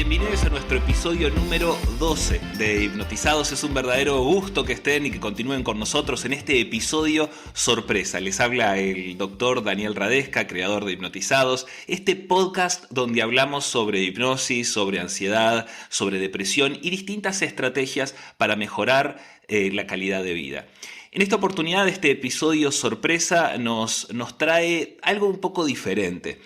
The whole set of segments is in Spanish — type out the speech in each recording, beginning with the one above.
bienvenidos a nuestro episodio número 12 de Hipnotizados. Es un verdadero gusto que estén y que continúen con nosotros en este episodio sorpresa. Les habla el doctor Daniel Radesca, creador de Hipnotizados, este podcast donde hablamos sobre hipnosis, sobre ansiedad, sobre depresión y distintas estrategias para mejorar la calidad de vida. En esta oportunidad, este episodio sorpresa nos trae algo un poco diferente.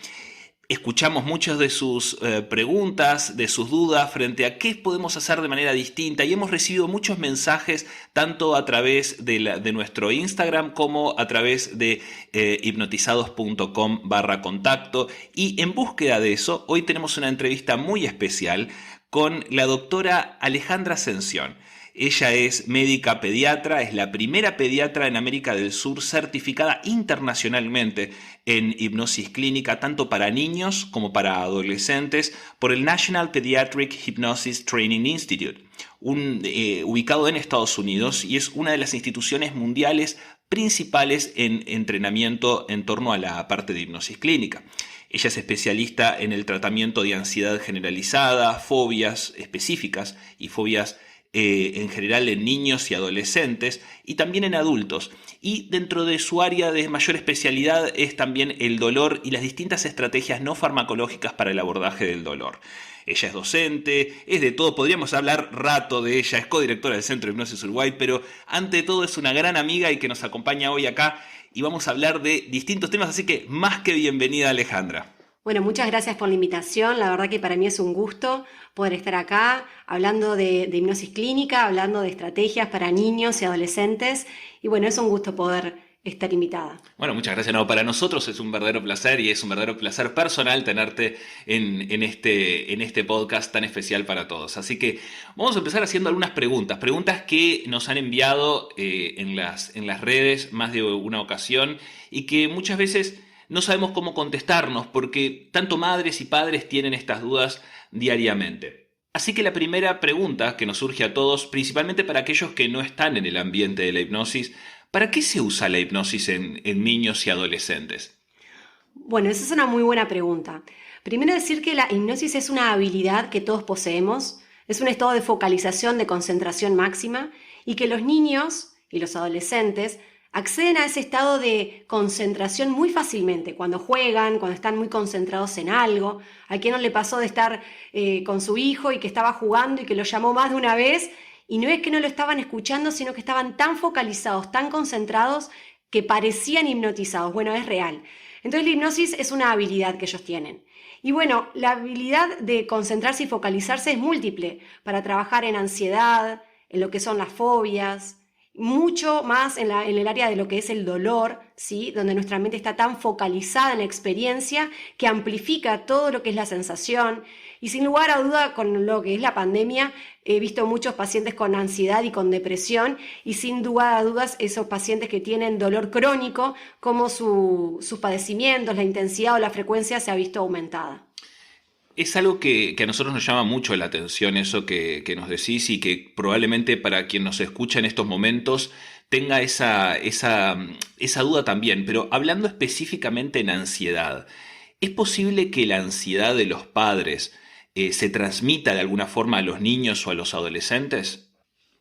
Escuchamos muchas de sus preguntas, de sus dudas frente a qué podemos hacer de manera distinta y hemos recibido muchos mensajes tanto a través de nuestro Instagram como a través de hipnotizados.com/contacto, y en búsqueda de eso hoy tenemos una entrevista muy especial con la doctora Alejandra Ascensión. Ella es médica pediatra, es la primera pediatra en América del Sur certificada internacionalmente en hipnosis clínica, tanto para niños como para adolescentes, por el National Pediatric Hypnosis Training Institute, ubicado en Estados Unidos, y es una de las instituciones mundiales principales en entrenamiento en torno a la parte de hipnosis clínica. Ella es especialista en el tratamiento de ansiedad generalizada, fobias específicas y fobias en general en niños y adolescentes y también en adultos. Y dentro de su área de mayor especialidad es también el dolor y las distintas estrategias no farmacológicas para el abordaje del dolor. Ella es docente, es de todo, podríamos hablar rato de ella, es codirectora del Centro de Hipnosis Uruguay, pero ante todo es una gran amiga y que nos acompaña hoy acá y vamos a hablar de distintos temas, así que más que bienvenida, Alejandra. Bueno, muchas gracias por la invitación. La verdad que para mí es un gusto poder estar acá hablando de hipnosis clínica, hablando de estrategias para niños y adolescentes. Y bueno, es un gusto poder estar invitada. Bueno, muchas gracias. No, para nosotros es un verdadero placer y es un verdadero placer personal tenerte en este podcast tan especial para todos. Así que vamos a empezar haciendo algunas preguntas que nos han enviado en las redes más de una ocasión y que muchas veces no sabemos cómo contestarnos porque tanto madres y padres tienen estas dudas diariamente. Así que la primera pregunta que nos surge a todos, principalmente para aquellos que no están en el ambiente de la hipnosis, ¿para qué se usa la hipnosis en niños y adolescentes? Bueno, esa es una muy buena pregunta. Primero decir que la hipnosis es una habilidad que todos poseemos, es un estado de focalización, de concentración máxima, y que los niños y los adolescentes acceden a ese estado de concentración muy fácilmente, cuando juegan, cuando están muy concentrados en algo. ¿A quién no le pasó de estar con su hijo y que estaba jugando y que lo llamó más de una vez? Y no es que no lo estaban escuchando, sino que estaban tan focalizados, tan concentrados, que parecían hipnotizados. Bueno, es real. Entonces la hipnosis es una habilidad que ellos tienen. Y bueno, la habilidad de concentrarse y focalizarse es múltiple para trabajar en ansiedad, en lo que son las fobias, mucho más en el área de lo que es el dolor, ¿sí? Donde nuestra mente está tan focalizada en la experiencia que amplifica todo lo que es la sensación. Y sin lugar a duda, con lo que es la pandemia, he visto muchos pacientes con ansiedad y con depresión, y sin duda a dudas esos pacientes que tienen dolor crónico, como sus padecimientos, la intensidad o la frecuencia se ha visto aumentada. Es algo que a nosotros nos llama mucho la atención, eso que nos decís, y que probablemente para quien nos escucha en estos momentos tenga esa duda también. Pero hablando específicamente en ansiedad, ¿es posible que la ansiedad de los padres se transmita de alguna forma a los niños o a los adolescentes?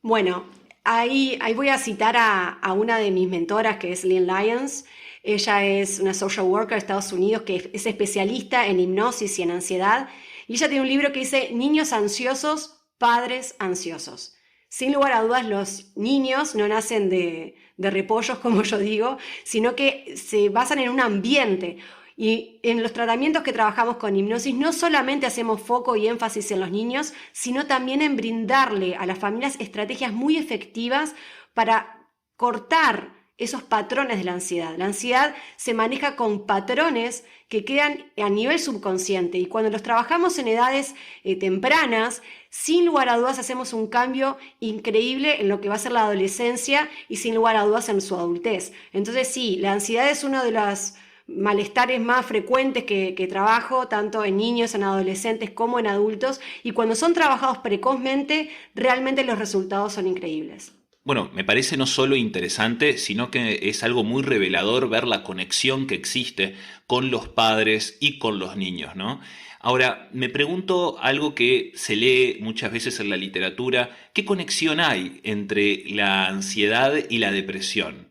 Bueno, ahí voy a citar a una de mis mentoras, que es Lynn Lyons. Ella es una social worker de Estados Unidos que es especialista en hipnosis y en ansiedad. Y ella tiene un libro que dice Niños ansiosos, padres ansiosos. Sin lugar a dudas, los niños no nacen de repollos, como yo digo, sino que se basan en un ambiente. Y en los tratamientos que trabajamos con hipnosis no solamente hacemos foco y énfasis en los niños, sino también en brindarle a las familias estrategias muy efectivas para cortar esos patrones de la ansiedad. La ansiedad se maneja con patrones que quedan a nivel subconsciente y cuando los trabajamos en edades tempranas, sin lugar a dudas hacemos un cambio increíble en lo que va a ser la adolescencia y sin lugar a dudas en su adultez. Entonces sí, la ansiedad es uno de los malestares más frecuentes que trabajo, tanto en niños, en adolescentes como en adultos, y cuando son trabajados precozmente, realmente los resultados son increíbles. Bueno, me parece no solo interesante, sino que es algo muy revelador ver la conexión que existe con los padres y con los niños, ¿no? Ahora, me pregunto algo que se lee muchas veces en la literatura, ¿qué conexión hay entre la ansiedad y la depresión?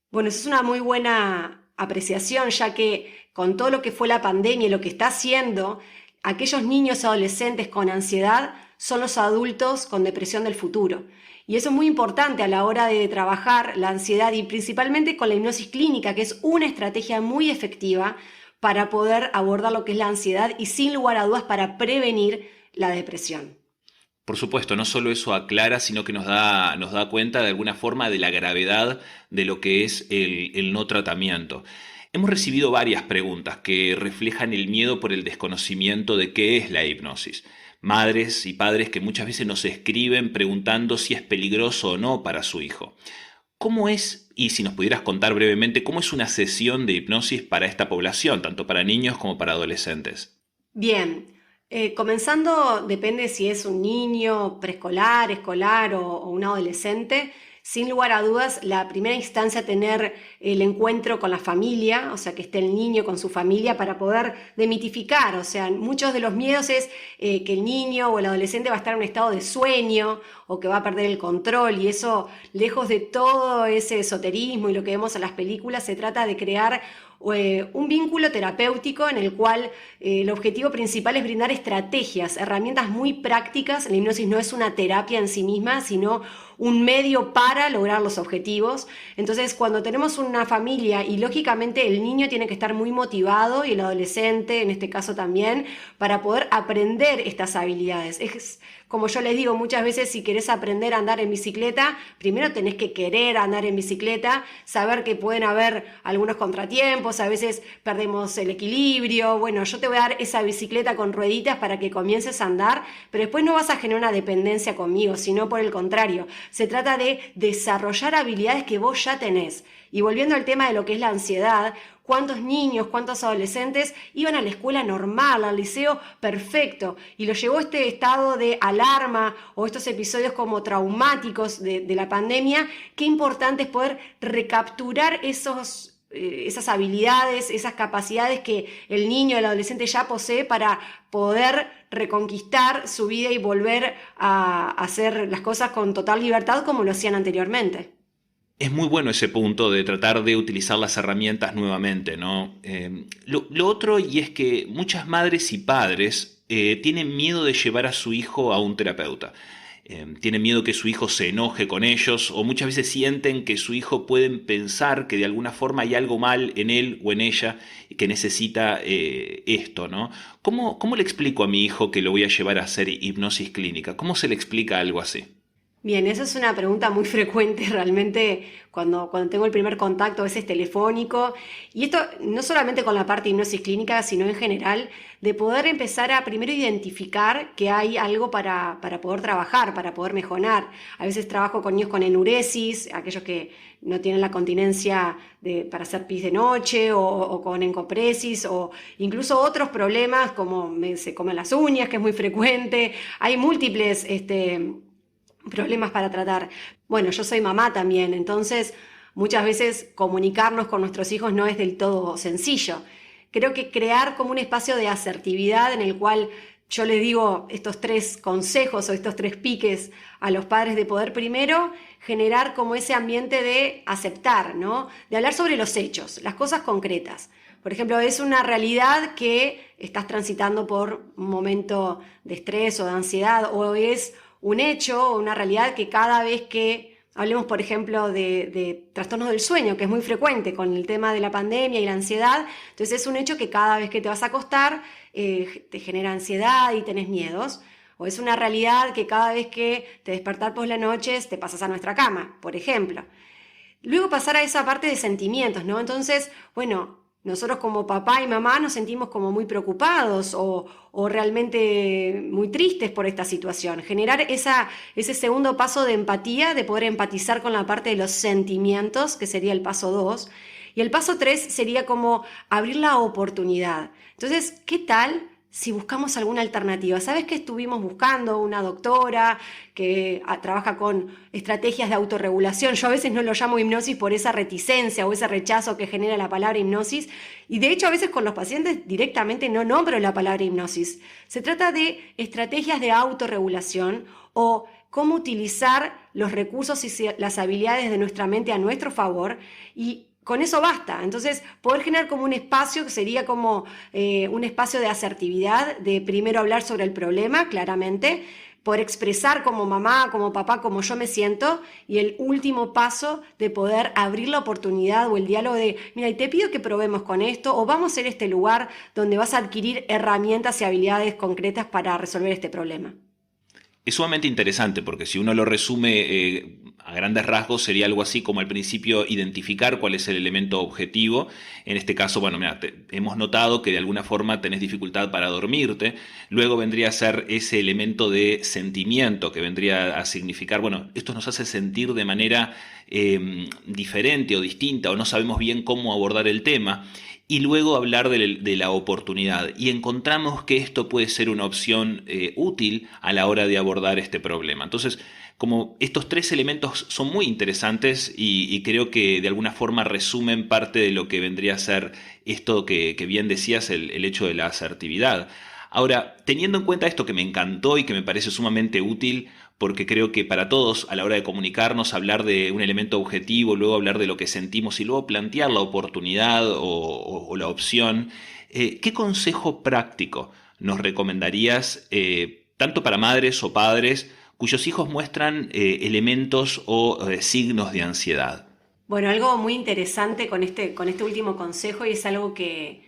Bueno, eso es una muy buena apreciación, ya que con todo lo que fue la pandemia y lo que está haciendo, aquellos niños y adolescentes con ansiedad son los adultos con depresión del futuro. Y eso es muy importante a la hora de trabajar la ansiedad y principalmente con la hipnosis clínica, que es una estrategia muy efectiva para poder abordar lo que es la ansiedad y sin lugar a dudas para prevenir la depresión. Por supuesto, no solo eso aclara, sino que nos da cuenta de alguna forma de la gravedad de lo que es el no tratamiento. Hemos recibido varias preguntas que reflejan el miedo por el desconocimiento de qué es la hipnosis. Madres y padres que muchas veces nos escriben preguntando si es peligroso o no para su hijo. ¿Cómo es, y si nos pudieras contar brevemente, cómo es una sesión de hipnosis para esta población, tanto para niños como para adolescentes? Bien, comenzando, depende si es un niño preescolar, escolar o un adolescente. Sin lugar a dudas, la primera instancia tener el encuentro con la familia, o sea, que esté el niño con su familia para poder demitificar, o sea, muchos de los miedos es que el niño o el adolescente va a estar en un estado de sueño o que va a perder el control y eso, lejos de todo ese esoterismo y lo que vemos en las películas, se trata de crear un vínculo terapéutico en el cual el objetivo principal es brindar estrategias, herramientas muy prácticas. La hipnosis no es una terapia en sí misma, sino un medio para lograr los objetivos. Entonces, cuando tenemos una familia y lógicamente el niño tiene que estar muy motivado y el adolescente, en este caso también, para poder aprender estas habilidades. Es como yo les digo muchas veces, si querés aprender a andar en bicicleta, primero tenés que querer andar en bicicleta, saber que pueden haber algunos contratiempos, a veces perdemos el equilibrio. Bueno, yo te voy a dar esa bicicleta con rueditas para que comiences a andar, pero después no vas a generar una dependencia conmigo, sino por el contrario. Se trata de desarrollar habilidades que vos ya tenés. Y volviendo al tema de lo que es la ansiedad, ¿cuántos niños, cuántos adolescentes iban a la escuela normal, al liceo perfecto, y los llevó a este estado de alarma o estos episodios como traumáticos de la pandemia? Qué importante es poder recapturar esas habilidades, esas capacidades que el niño, el adolescente ya posee para poder reconquistar su vida y volver a hacer las cosas con total libertad como lo hacían anteriormente. Es muy bueno ese punto de tratar de utilizar las herramientas nuevamente, ¿no? Lo otro, y es que muchas madres y padres tienen miedo de llevar a su hijo a un terapeuta. Tienen miedo que su hijo se enoje con ellos o muchas veces sienten que su hijo pueden pensar que de alguna forma hay algo mal en él o en ella y que necesita esto, ¿no? ¿Cómo le explico a mi hijo que lo voy a llevar a hacer hipnosis clínica? ¿Cómo se le explica algo así? Bien, esa es una pregunta muy frecuente realmente cuando tengo el primer contacto, a veces telefónico, y esto no solamente con la parte de hipnosis clínica, sino en general, de poder empezar a primero identificar que hay algo para poder trabajar, para poder mejorar. A veces trabajo con niños con enuresis, aquellos que no tienen la continencia para hacer pis de noche, o con encopresis, o incluso otros problemas como se comen las uñas, que es muy frecuente. Hay múltiples problemas para tratar. Bueno, yo soy mamá también, entonces muchas veces comunicarnos con nuestros hijos no es del todo sencillo. Creo que crear como un espacio de asertividad en el cual yo les digo estos tres consejos o estos tres piques a los padres, de poder primero generar como ese ambiente de aceptar, ¿no? De hablar sobre los hechos, las cosas concretas. Por ejemplo, es una realidad que estás transitando por un momento de estrés o de ansiedad, o es un hecho o una realidad que cada vez que hablemos, por ejemplo, de trastornos del sueño, que es muy frecuente con el tema de la pandemia y la ansiedad, entonces es un hecho que cada vez que te vas a acostar te genera ansiedad y tenés miedos. O es una realidad que cada vez que te despertás por las noches te pasas a nuestra cama, por ejemplo. Luego pasar a esa parte de sentimientos, ¿no? Entonces, bueno, nosotros como papá y mamá nos sentimos como muy preocupados o realmente muy tristes por esta situación. Generar ese segundo paso de empatía, de poder empatizar con la parte de los sentimientos, que sería el paso 2. Y el paso 3 sería como abrir la oportunidad. Entonces, ¿qué tal si buscamos alguna alternativa. ¿Sabes que estuvimos buscando una doctora que trabaja con estrategias de autorregulación? Yo a veces no lo llamo hipnosis por esa reticencia o ese rechazo que genera la palabra hipnosis. Y de hecho a veces con los pacientes directamente no nombro la palabra hipnosis. Se trata de estrategias de autorregulación o cómo utilizar los recursos y las habilidades de nuestra mente a nuestro favor, y con eso basta. Entonces, poder generar como un espacio que sería como un espacio de asertividad, de primero hablar sobre el problema, claramente, poder expresar como mamá, como papá, como yo me siento, y el último paso de poder abrir la oportunidad o el diálogo de, mira, y te pido que probemos con esto, o vamos a ir a este lugar donde vas a adquirir herramientas y habilidades concretas para resolver este problema. Es sumamente interesante porque si uno lo resume a grandes rasgos sería algo así como al principio identificar cuál es el elemento objetivo. En este caso, bueno, mira, hemos notado que de alguna forma tenés dificultad para dormirte. Luego vendría a ser ese elemento de sentimiento que vendría a significar, bueno, esto nos hace sentir de manera diferente o distinta o no sabemos bien cómo abordar el tema. Y luego hablar de la oportunidad. Y encontramos que esto puede ser una opción útil a la hora de abordar este problema. Entonces, como estos tres elementos son muy interesantes y creo que de alguna forma resumen parte de lo que vendría a ser esto que bien decías, el hecho de la asertividad. Ahora, teniendo en cuenta esto que me encantó y que me parece sumamente útil, porque creo que para todos a la hora de comunicarnos, hablar de un elemento objetivo, luego hablar de lo que sentimos y luego plantear la oportunidad o la opción, ¿qué consejo práctico nos recomendarías tanto para madres o padres cuyos hijos muestran elementos o signos de ansiedad? Bueno, algo muy interesante con este último consejo, y es algo que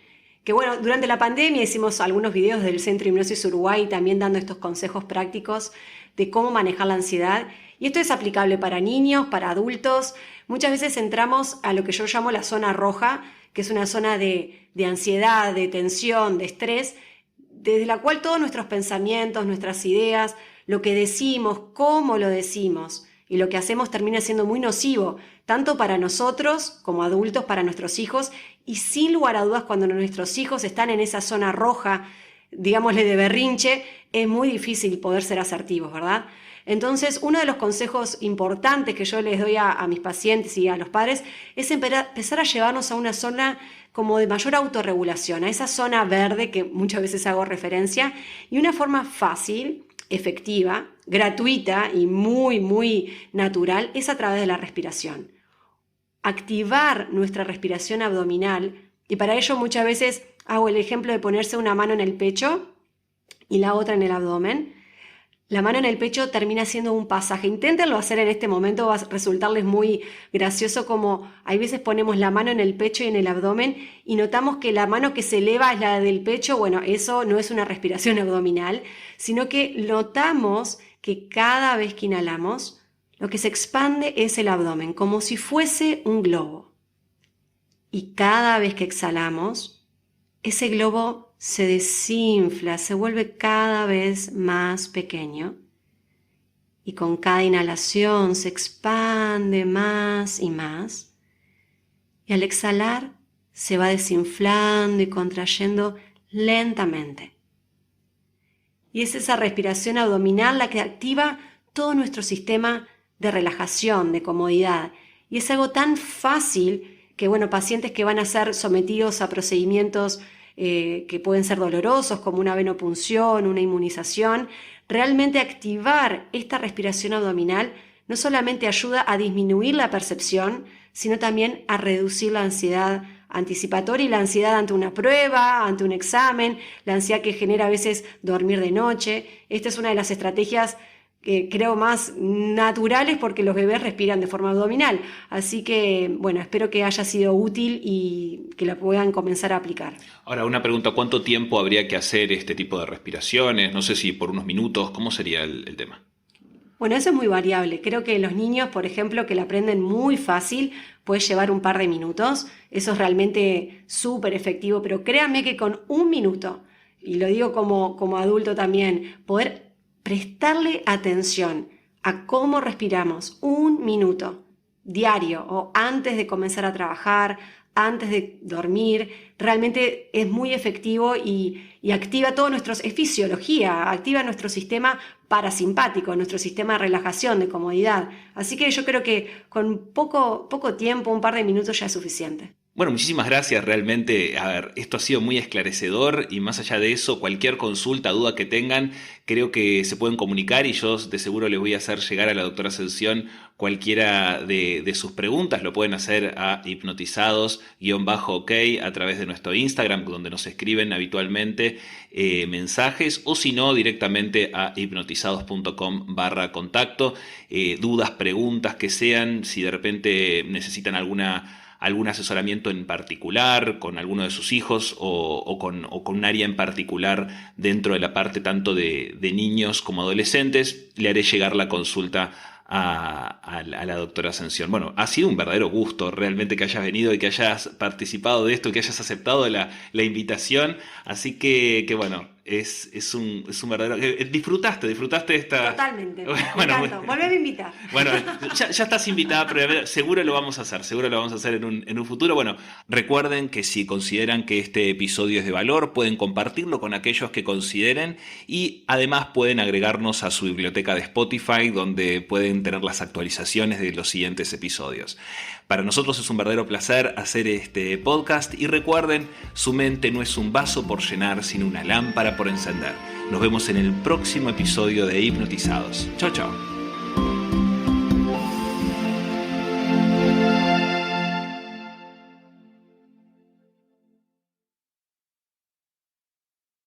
bueno, durante la pandemia hicimos algunos videos del Centro Hipnosis Uruguay también dando estos consejos prácticos de cómo manejar la ansiedad. Y esto es aplicable para niños, para adultos. Muchas veces entramos a lo que yo llamo la zona roja, que es una zona de ansiedad, de tensión, de estrés, desde la cual todos nuestros pensamientos, nuestras ideas, lo que decimos, cómo lo decimos y lo que hacemos termina siendo muy nocivo, tanto para nosotros como adultos, para nuestros hijos, y sin lugar a dudas cuando nuestros hijos están en esa zona roja, digámosle de berrinche, es muy difícil poder ser asertivos, ¿verdad? Entonces, uno de los consejos importantes que yo les doy a mis pacientes y a los padres es empezar a llevarnos a una zona como de mayor autorregulación, a esa zona verde que muchas veces hago referencia, y una forma fácil, efectiva, gratuita y muy, muy natural es a través de la respiración. Activar nuestra respiración abdominal, y para ello muchas veces hago el ejemplo de ponerse una mano en el pecho y la otra en el abdomen. La mano en el pecho termina siendo un pasaje. Inténtenlo hacer en este momento, va a resultarles muy gracioso como hay veces ponemos la mano en el pecho y en el abdomen y notamos que la mano que se eleva es la del pecho. Bueno, eso no es una respiración abdominal, sino que notamos que cada vez que inhalamos, lo que se expande es el abdomen, como si fuese un globo. Y cada vez que exhalamos, ese globo se desinfla, se vuelve cada vez más pequeño y con cada inhalación se expande más y más, y al exhalar se va desinflando y contrayendo lentamente. Y es esa respiración abdominal la que activa todo nuestro sistema de relajación, de comodidad, y es algo tan fácil que, bueno, pacientes que van a ser sometidos a procedimientos que pueden ser dolorosos, como una venopunción, una inmunización, realmente activar esta respiración abdominal no solamente ayuda a disminuir la percepción, sino también a reducir la ansiedad anticipatoria y la ansiedad ante una prueba, ante un examen, la ansiedad que genera a veces dormir de noche. Esta es una de las estrategias que creo más naturales porque los bebés respiran de forma abdominal. Así que, bueno, espero que haya sido útil y que la puedan comenzar a aplicar. Ahora, una pregunta, ¿cuánto tiempo habría que hacer este tipo de respiraciones? No sé si por unos minutos, ¿cómo sería el tema? Bueno, eso es muy variable. Creo que los niños, por ejemplo, que la aprenden muy fácil, puede llevar un par de minutos. Eso es realmente súper efectivo, pero créanme que con un minuto, y lo digo como adulto también, poder prestarle atención a cómo respiramos un minuto diario o antes de comenzar a trabajar, antes de dormir, realmente es muy efectivo y activa todo es fisiología, activa nuestro sistema parasimpático, nuestro sistema de relajación, de comodidad. Así que yo creo que con poco tiempo, un par de minutos ya es suficiente. Bueno, muchísimas gracias, realmente, a ver, esto ha sido muy esclarecedor y más allá de eso, cualquier consulta, duda que tengan, creo que se pueden comunicar y yo de seguro les voy a hacer llegar a la doctora Ascensión cualquiera de sus preguntas, lo pueden hacer a hipnotizados-ok a través de nuestro Instagram, donde nos escriben habitualmente mensajes, o si no, directamente a hipnotizados.com/contacto, dudas, preguntas que sean, si de repente necesitan algún asesoramiento en particular con alguno de sus hijos o con un área en particular dentro de la parte tanto de niños como adolescentes, le haré llegar la consulta a la doctora Ascensión. Bueno, ha sido un verdadero gusto realmente que hayas venido y que hayas participado de esto y que hayas aceptado la invitación. Así que bueno, es un verdadero... ¿Disfrutaste de esta...? Totalmente, Bueno, me encantó. Volveme a invitar. Bueno, ya estás invitada, pero seguro lo vamos a hacer en un futuro. Bueno, recuerden que si consideran que este episodio es de valor, pueden compartirlo con aquellos que consideren y además pueden agregarnos a su biblioteca de Spotify, donde pueden tener las actualizaciones de los siguientes episodios. Para nosotros es un verdadero placer hacer este podcast y recuerden, su mente no es un vaso por llenar, sino una lámpara por encender. Nos vemos en el próximo episodio de Hipnotizados. Chau, chau.